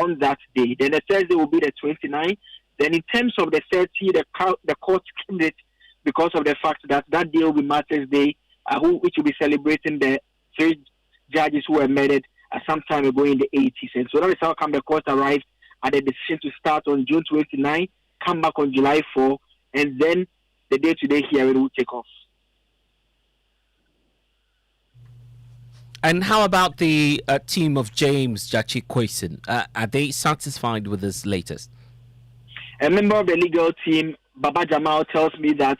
on that day. Then the Thursday will be the 29th. Then in terms of the 30th, the court kept it because of the fact that that day will be Martyrs' Day, which will be celebrating the 3 judges who were murdered some time ago in the 80s. And so that is how come the court arrived at the decision to start on June 29, come back on July 4, and then the day-to-day hearing will take off. And how about the team of James Jachi Kwesen? Are they satisfied with this latest? A member of the legal team, Baba Jamal, tells me that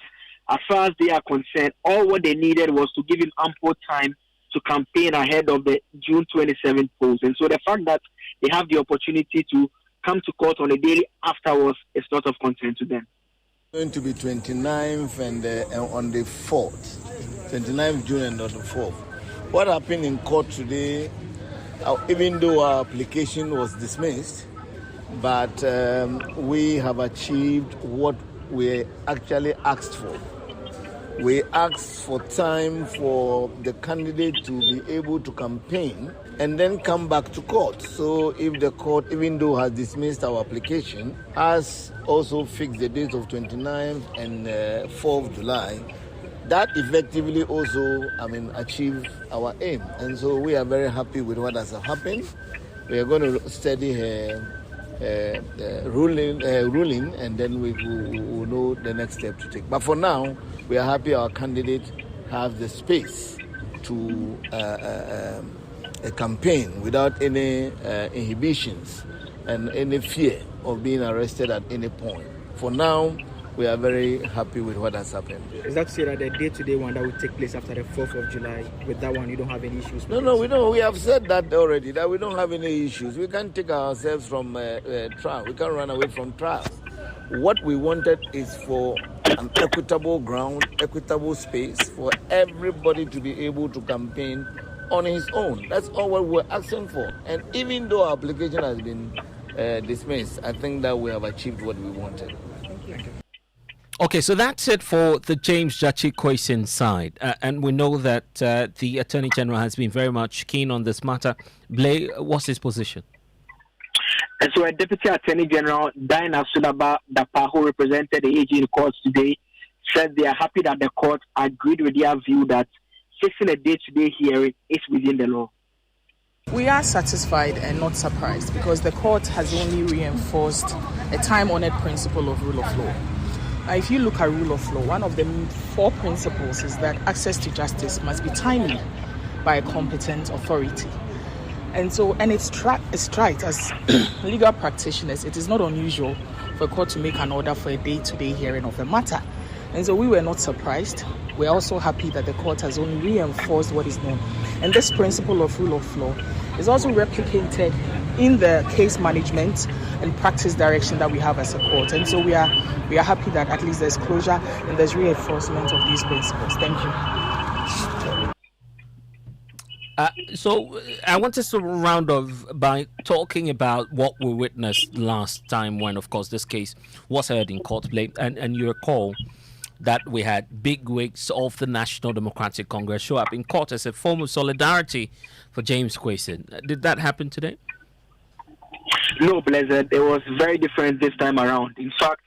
as far as they are concerned, all what they needed was to give him ample time to campaign ahead of the June 27th polls. And so the fact that they have the opportunity to come to court on a daily afterwards is not of concern to them. Going to be 29th and on the 4th, 29th June and on the 4th. What happened in court today, even though our application was dismissed, but we have achieved what we actually asked for. We asked for time for the candidate to be able to campaign and then come back to court. So if the court, even though has dismissed our application, has also fixed the dates of 29th and 4th July, that effectively also, achieved our aim. And so we are very happy with what has happened. We are going to study her ruling, and then we will know the next step to take. But for now, we are happy our candidate has the space to a campaign without any inhibitions and any fear of being arrested at any point. For now, we are very happy with what has happened. Is that to say that the day-to-day one that will take place after the 4th of July, with that one you don't have any issues with? No, we don't. We have said that already, that we don't have any issues. We can't take ourselves from trial. We can't run away from trials. What we wanted is for an equitable ground, equitable space for everybody to be able to campaign on his own. That's all what we're asking for. And even though our application has been dismissed, I think that we have achieved what we wanted. Thank you. Okay, so that's it for the James Jachi Kwesen side. And we know that the Attorney General has been very much keen on this matter. Blay, what's his position? And so a Deputy Attorney General, Diana Sulaba Dapa, who represented the AG in court today, said they are happy that the court agreed with their view that fixing a day-to-day hearing is within the law. We are satisfied and not surprised because the court has only reinforced a time-honored principle of rule of law. Now, if you look at rule of law, one of the 4 principles is that access to justice must be timely by a competent authority. And it's right as legal practitioners, it is not unusual for a court to make an order for a day-to-day hearing of a matter. And so we were not surprised. We're also happy that the court has only reinforced what is known. And this principle of rule of law is also replicated in the case management and practice direction that we have as a court. And so we are happy that at least there's closure and there's reinforcement of these principles. Thank you. So I want us to round off by talking about what we witnessed last time when, of course, this case was heard in court. And you recall that we had big wigs of the National Democratic Congress show up in court as a form of solidarity for James Kwesen. Did that happen today? No, Blessed. It was very different this time around. In fact,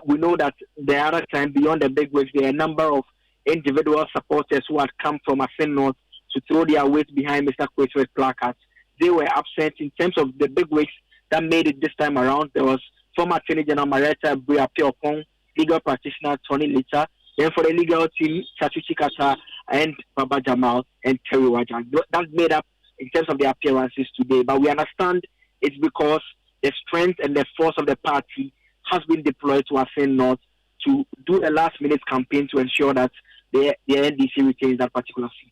we know that the other time, beyond the big wigs, there are a number of individual supporters who had come from Asin North to throw their weight behind Mr. Kweku's placards. They were absent in terms of the big wigs that made it this time around. There was former Attorney General Marietta Buapiopong, legal practitioner Tony Lita, then for the legal team, Chachuchi Kata and Baba Jamal and Terry Wajan. That's made up in terms of the appearances today. But we understand it's because the strength and the force of the party has been deployed to Asin North to do a last-minute campaign to ensure that the NDC retains that particular seat.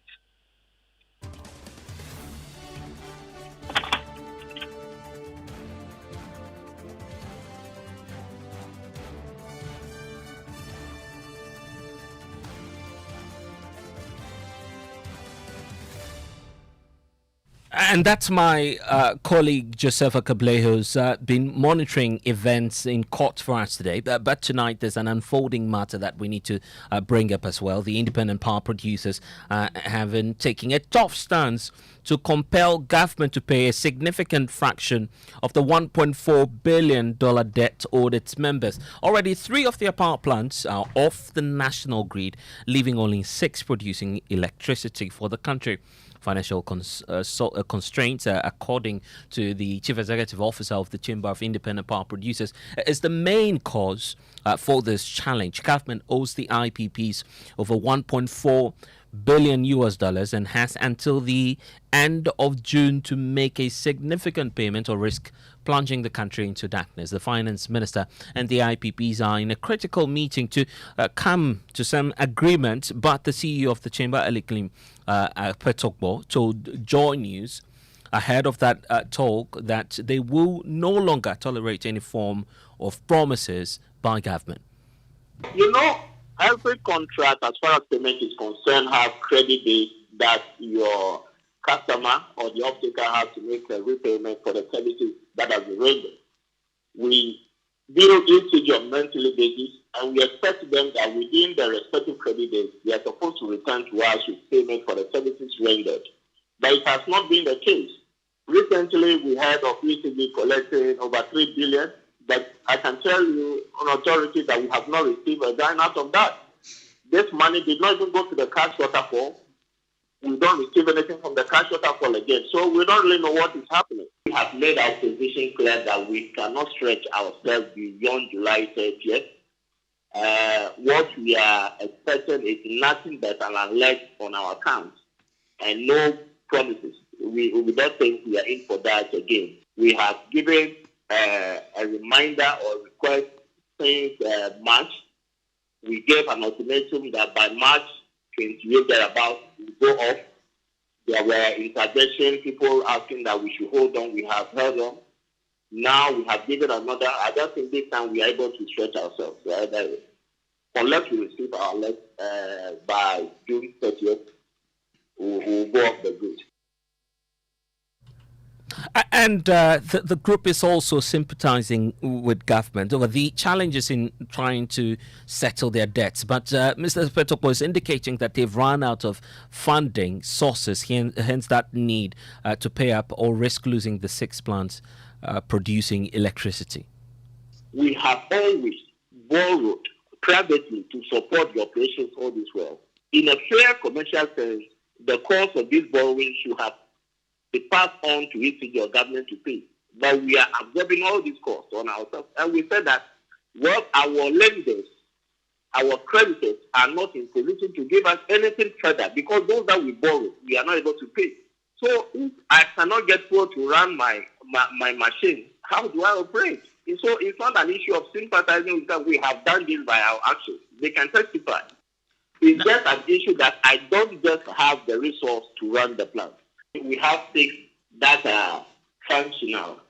And that's my colleague Josefa Kable, who's been monitoring events in court for us today. But tonight there's an unfolding matter that we need to bring up as well. The independent power producers having taken a tough stance to compel government to pay a significant fraction of the $1.4 billion debt owed its members. Already 3 of their power plants are off the national grid, leaving only 6 producing electricity for the country. Financial constraints, according to the Chief Executive Officer of the Chamber of Independent Power Producers, is the main cause for this challenge. Government owes the IPPs over $1.4 billion and has until the end of June to make a significant payment or risk plunging the country into darkness. The finance minister and the IPPs are in a critical meeting to come to some agreement, but the CEO of the chamber, Eliklim Petokbo, told Joy News ahead of that talk that they will no longer tolerate any form of promises by government. You know, every contract, as far as payment is concerned, have credit days that your customer or the off-taker has to make a repayment for the services that have been rendered. We bill each on a monthly basis, and we expect them that within the respective credit days, they are supposed to return to us with payment for the services rendered. But it has not been the case. Recently, we heard of ECB collecting over $3 billion, but I can tell you on authority that we have not received a dime out of that. This money did not even go to the cash waterfall. We don't receive anything from the cash waterfall again. So we don't really know what is happening. We have made our position clear that we cannot stretch ourselves beyond July 30th. What we are expecting is nothing but an alert on our accounts and no promises. We don't think we are in for that again. We have given a reminder or request since March. We gave an ultimatum that by March 28th thereabouts we go off. There were intervention, people asking that we should hold on. We have held on. Now we have given another. I don't think this time we are able to stretch ourselves. Right? Unless we receive our alert by June 30th, we'll go off the grid. And the group is also sympathizing with government over the challenges in trying to settle their debts. But Mr. Petokbo is indicating that they've run out of funding sources, hence that need to pay up or risk losing the 6 plants producing electricity. We have always borrowed privately to support the operations all this while. In a fair commercial sense, the cost of this borrowing should have be passed on to ECG or government to pay. But we are absorbing all these costs on ourselves. And we said that our lenders, our creditors are not in position to give us anything further because those that we borrow, we are not able to pay. So if I cannot get fuel to run my machine, how do I operate? And so it's not an issue of sympathizing with them. We have done this by our actions. They can testify. It's just an issue that I don't just have the resource to run the plant. We have 6 that are functional,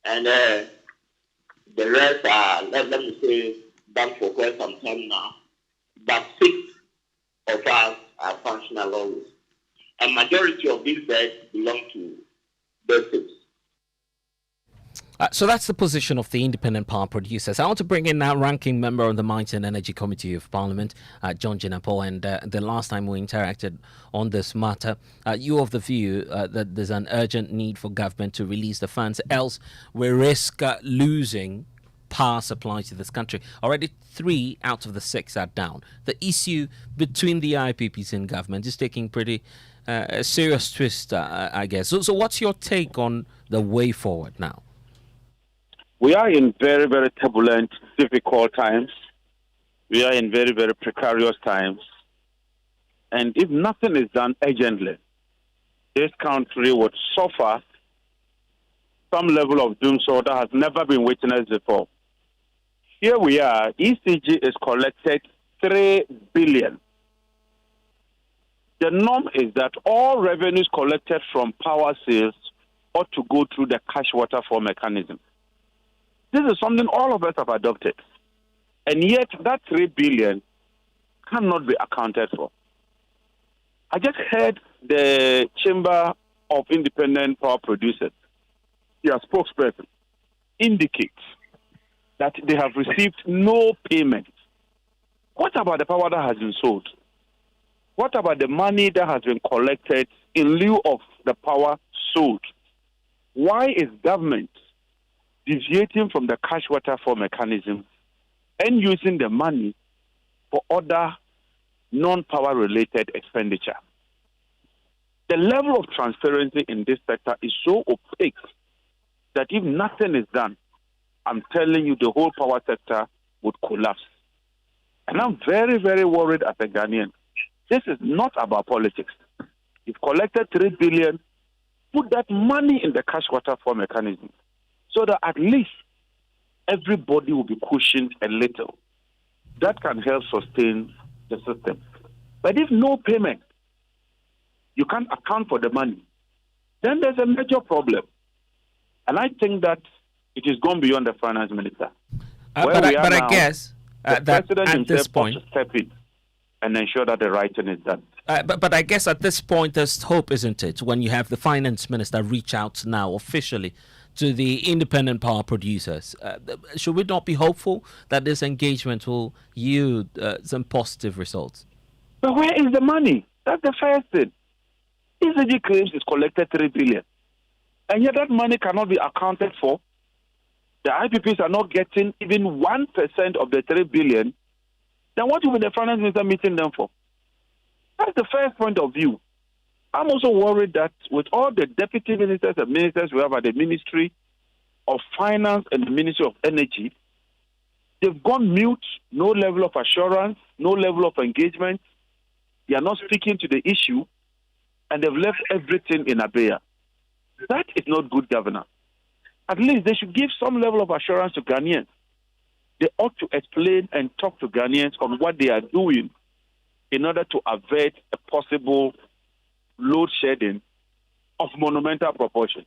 and the rest are, let me say, done for quite some time now. But 6 of us are functional always. A majority of these beds belong to basics. So that's the position of the independent power producers. I want to bring in now ranking member on the Mines and Energy Committee of Parliament, John Jinapo. And the last time we interacted on this matter, you of the view that there's an urgent need for government to release the funds, else we risk losing power supply to this country. Already 3 out of the 6 are down. The issue between the IPPs and government is taking pretty a serious twist, I guess. So what's your take on the way forward now? We are in very, very turbulent, difficult times. We are in very, very precarious times. And if nothing is done urgently, this country would suffer some level of doomsday that has never been witnessed before. Here we are, ECG is collected $3 billion. The norm is that all revenues collected from power sales ought to go through the cash waterfall mechanism. This is something all of us have adopted. And yet that $3 billion cannot be accounted for. I just heard the Chamber of Independent Power Producers, their spokesperson, indicate that they have received no payment. What about the power that has been sold? What about the money that has been collected in lieu of the power sold? Why is government deviating from the cash water for mechanism and using the money for other non-power related expenditure? The level of transparency in this sector is so opaque that if nothing is done, I'm telling you, the whole power sector would collapse. And I'm very, very worried as a Ghanaian. This is not about politics. You've collected 3 billion, put that money in the cash water for mechanism so that at least everybody will be cushioned a little. That can help sustain the system. But if no payment, you can't account for the money, then there's a major problem. And I think that it is gone beyond the finance minister. But I guess the that president at himself this point, has to step in and ensure that the right thing is done. But I guess at this point there's hope, isn't it? When you have the finance minister reach out now officially to the independent power producers, should we not be hopeful that this engagement will yield some positive results? But where is the money? That's the first thing. ECG claims it's collected 3 billion, and yet that money cannot be accounted for. The IPPs are not getting even 1% of the 3 billion. Then what will the finance minister meeting them for? That's the first point of view. I'm also worried that with all the deputy ministers and ministers we have at the Ministry of Finance and the Ministry of Energy, they've gone mute, no level of assurance, no level of engagement. They are not speaking to the issue, and they've left everything in abeyance. That is not good governance. At least they should give some level of assurance to Ghanaians. They ought to explain and talk to Ghanaians on what they are doing in order to avert a possible load shedding of monumental proportions.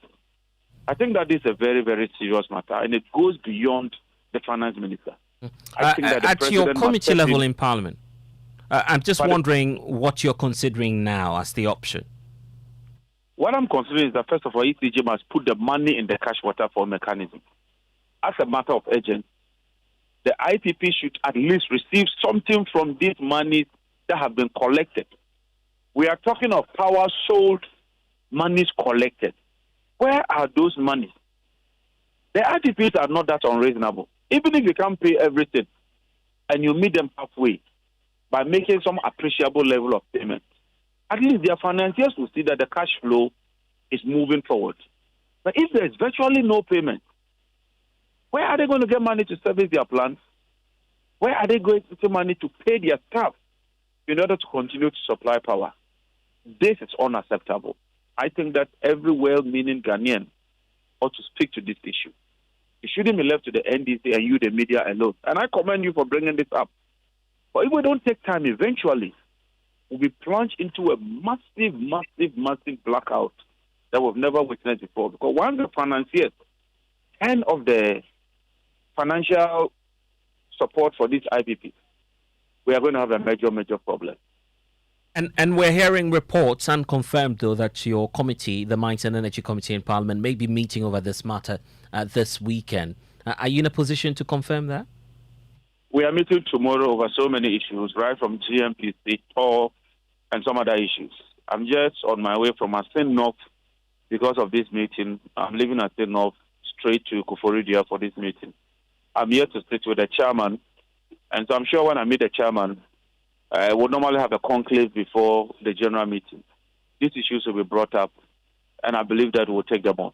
I think that is a very, very serious matter, and it goes beyond the finance minister. I think that at your committee level in Parliament, I'm just wondering what you're considering now as the option. What I'm considering is that, first of all, ECG must put the money in the cash water for mechanism. As a matter of urgency, the IPP should at least receive something from these monies that have been collected. We are talking of power sold, monies collected. Where are those monies? The IPPs are not that unreasonable. Even if you can't pay everything and you meet them halfway by making some appreciable level of payment, at least their financiers will see that the cash flow is moving forward. But if there is virtually no payment, where are they going to get money to service their plants? Where are they going to get money to pay their staff in order to continue to supply power? This is unacceptable. I think that every well-meaning Ghanaian ought to speak to this issue. It shouldn't be left to the NDC and you, the media, alone. And I commend you for bringing this up. But if we don't take time, eventually, we'll be plunged into a massive, massive, massive blackout that we've never witnessed before. Because once the financiers end of the financial support for this IPP, we are going to have a major, major problem. And we're hearing reports, unconfirmed though, that your committee, the Mines and Energy Committee in Parliament, may be meeting over this matter this weekend. Are you in a position to confirm that? We are meeting tomorrow over so many issues, right from GMPC, TOR, and some other issues. I'm just on my way from Asin North because of this meeting. I'm leaving Asin North straight to Kuforidia for this meeting. I'm here to sit with the chairman, and so I'm sure when I meet the chairman, I would normally have a conclave before the general meeting. These issues will be brought up, and I believe that we'll take them on.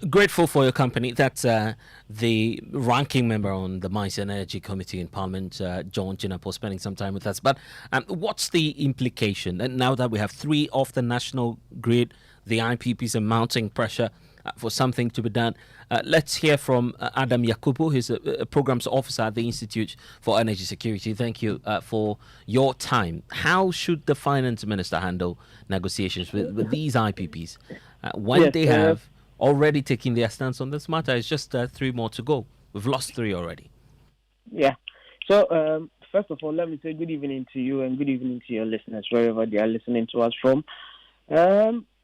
Grateful for your company. That's the ranking member on the Mines and Energy Committee in Parliament, John Jinapor, spending some time with us. But what's the implication? And now that we have 3 off the national grid, the IPPs are mounting pressure for something to be done. Let's hear from Adam Yakubu, who's a programs officer at the Institute for Energy Security. Thank you for your time. How should the finance minister handle negotiations with these IPPs when they have already taken their stance on this matter? It's just 3 more to go. We've lost 3 already. Yeah. So, first of all, let me say good evening to you and good evening to your listeners, wherever they are listening to us from.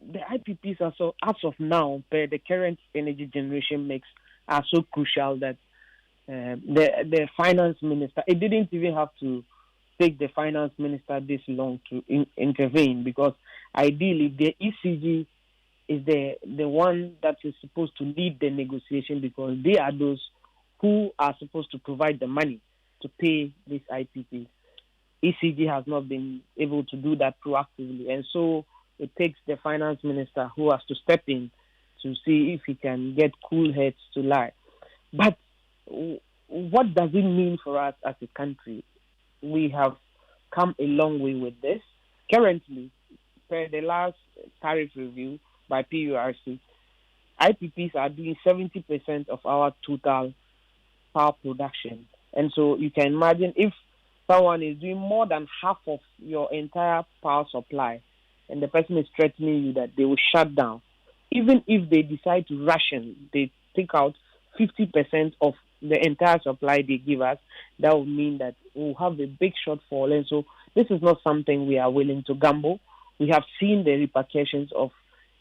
The IPPs are so, as of now, the current energy generation mix are so crucial that the finance minister, it didn't even have to take the finance minister this long to intervene, because ideally the ECG is the one that is supposed to lead the negotiation, because they are those who are supposed to provide the money to pay these IPPs. ECG has not been able to do that proactively, and so it takes the finance minister who has to step in to see if he can get cool heads to lie. But what does it mean for us as a country? We have come a long way with this. Currently, per the last tariff review by PURC, IPPs are doing 70% of our total power production. And so you can imagine if someone is doing more than half of your entire power supply, and the person is threatening you that they will shut down. Even if they decide to ration, they take out 50% of the entire supply they give us, that would mean that we'll have a big shortfall. And so this is not something we are willing to gamble. We have seen the repercussions of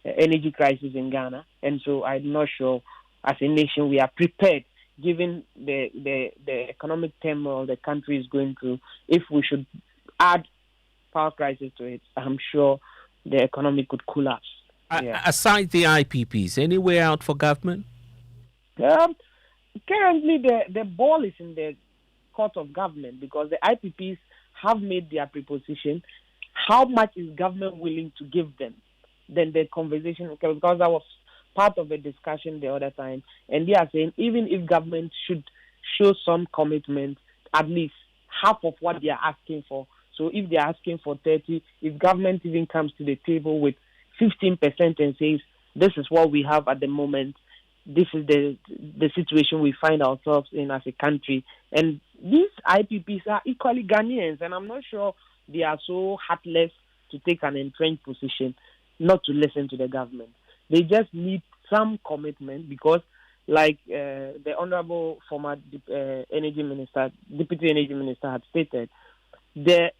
energy crisis in Ghana, and so I'm not sure as a nation we are prepared, given the economic turmoil the country is going through. If we should add power crisis to it, I'm sure the economy could collapse. Aside the IPPs, any way out for government? Currently, the ball is in the court of government, because the IPPs have made their proposition. How much is government willing to give them? Then the conversation, because that was part of a discussion the other time, and they are saying even if government should show some commitment, at least half of what they are asking for. So if they are asking for 30, if government even comes to the table with 15% and says, this is what we have at the moment, this is the situation we find ourselves in as a country. And these IPPs are equally Ghanaians, and I'm not sure they are so heartless to take an entrenched position, not to listen to the government. They just need some commitment, because like the Honorable former Deputy Energy Minister had stated, the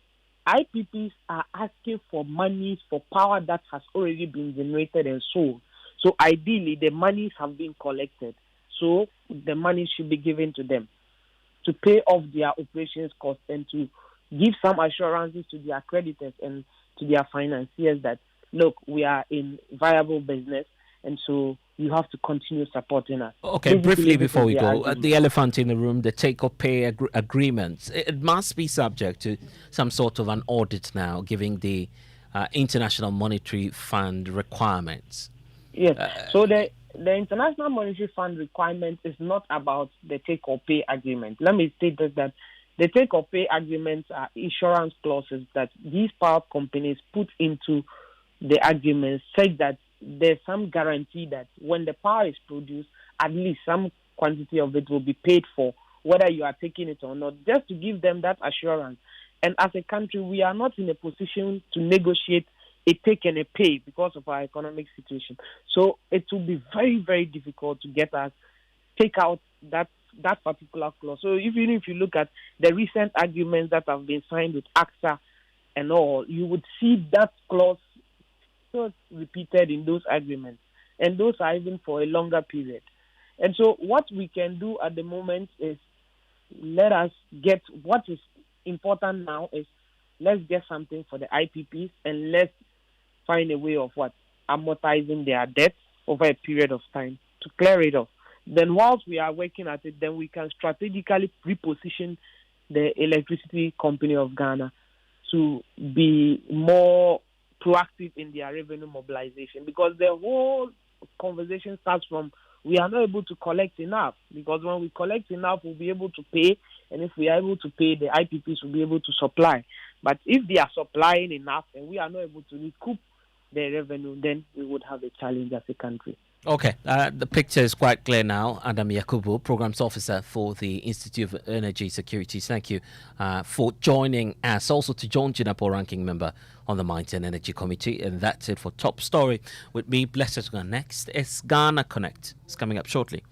IPPs are asking for money for power that has already been generated and sold. So ideally, the monies have been collected. So the money should be given to them to pay off their operations costs and to give some assurances to their creditors and to their financiers that, look, we are in viable business, and so you have to continue supporting us. Okay, briefly before we go, the elephant in the room, the take-or-pay agreements, it must be subject to some sort of an audit now, given the International Monetary Fund requirements. Yes, so the International Monetary Fund requirement is not about the take-or-pay agreement. Let me state that the take-or-pay agreements are insurance clauses that these power companies put into the agreement, such that there's some guarantee that when the power is produced, at least some quantity of it will be paid for, whether you are taking it or not, just to give them that assurance. And as a country, we are not in a position to negotiate a take and a pay because of our economic situation. So it will be very, very difficult to get us take out that particular clause. So even if you look at the recent agreements that have been signed with AXA and all, you would see that clause repeated in those agreements, and those are even for a longer period. And so what we can do at the moment is let us get what is important now is let's get something for the IPPs, and let's find a way of amortizing their debt over a period of time to clear it off. Then whilst we are working at it, then we can strategically reposition the Electricity Company of Ghana to be more proactive in their revenue mobilization, because the whole conversation starts from we are not able to collect enough, because when we collect enough, we'll be able to pay, and if we are able to pay, the IPPs will be able to supply. But if they are supplying enough and we are not able to recoup the revenue, then we would have a challenge as a country. Okay, the picture is quite clear now. Adam Yakubu, Programs Officer for the Institute of Energy Security. Thank you for joining us. Also to John Jinapo, Ranking Member on the Mines and Energy Committee. And that's it for Top Story with me, Blessed. Next is Ghana Connect. It's coming up shortly.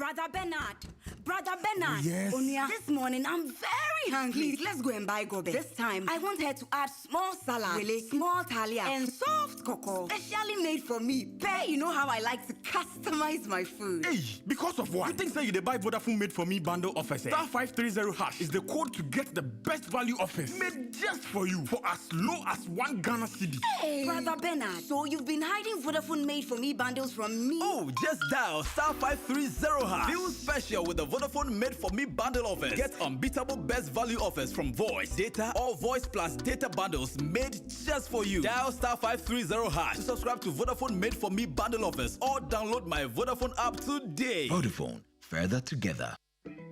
Brother Bernard. Brother Bernard. Yes? Onia, this morning I'm very hungry. Please, let's go and buy gobe. This time, I want her to add small salad, really, small talia, and soft cocoa. Specially made for me. Pay, you know how I like to customize my food. Hey, because of what? You think say you dey buy Vodafone made for me bundle offers? Star 530 hash is the code to get the best value offers made just for you for as low as 1 Ghana cedi. Hey, Brother Bernard, so you've been hiding Vodafone made for me bundles from me? Oh, just dial star 530 hash. Feel special with the Vodafone made for me bundle offers. Get unbeatable best value offers from voice, data, or voice plus data bundles made just for you. Dial star 530 hash to subscribe to Vodafone made for me bundle offers or download my Vodafone app today. Vodafone, further together.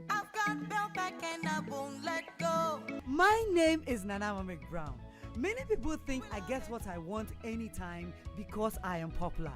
I've got Bell Pack and I won't let go. My name is Nanama McBrown. Many people think I get what I want anytime because I am popular.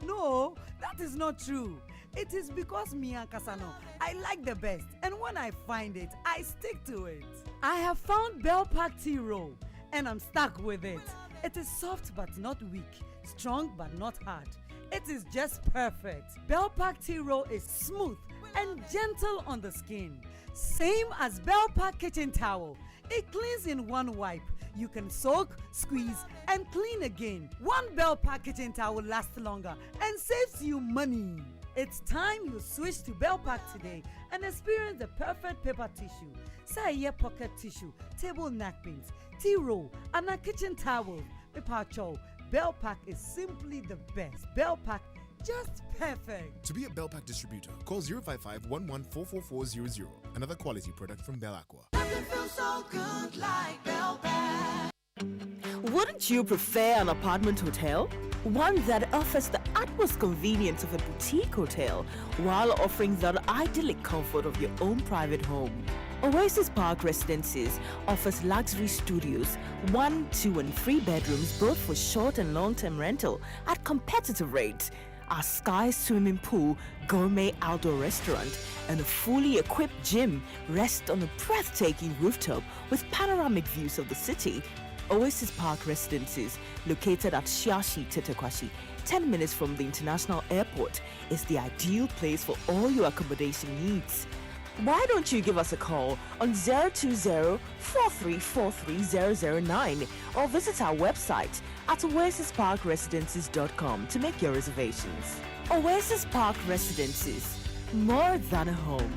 No, that is not true. It is because me and Kasano, I like the best, and when I find it, I stick to it. I have found Bell Pack Tea Roll, and I'm stuck with it. It is soft but not weak, strong but not hard. It is just perfect. Bell Pack Tea Roll is smooth and gentle on the skin. Same as Bell Pack Kitchen Towel. It cleans in one wipe. You can soak, squeeze, and clean again. One Bell Pack Kitchen Towel lasts longer and saves you money. It's time you switch to Bell Pack today and experience the perfect paper tissue. Say pocket tissue, table napkins, tea roll, and a kitchen towel. Paper chow. Bell Pack is simply the best. Bell Pack, just perfect. To be a Bell Pack distributor, call 055-11-44400. Another quality product from Bell Aqua. Nothing feels so good like Bell Pack. Wouldn't you prefer an apartment hotel? One that offers the utmost convenience of a boutique hotel while offering the idyllic comfort of your own private home. Oasis Park Residences offers luxury studios, 1, 2, and 3 bedrooms both for short and long-term rental at competitive rates. Our sky swimming pool, gourmet outdoor restaurant, and a fully equipped gym rest on a breathtaking rooftop with panoramic views of the city. Oasis Park Residences, located at Shiashi Tetekwashi, 10 minutes from the international airport, is the ideal place for all your accommodation needs. Why don't you give us a call on 020-4343-009 or visit our website at oasisparkresidences.com to make your reservations. Oasis Park Residences, more than a home.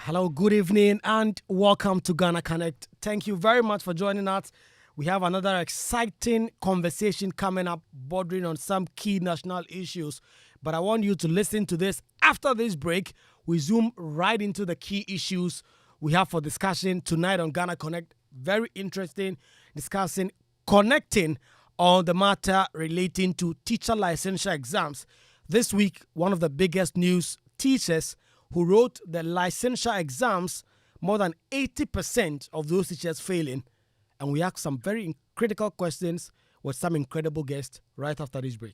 Hello, good evening, and welcome to Ghana Connect. Thank you very much for joining us. We have another exciting conversation coming up, bordering on some key national issues. But I want you to listen to this. After this break, we zoom right into the key issues we have for discussion tonight on Ghana Connect. Very interesting, discussing connecting on the matter relating to teacher licensure exams. This week, one of the biggest news, teachers who wrote the licensure exams, more than 80% of those teachers failing. And we ask some very critical questions with some incredible guests right after this break.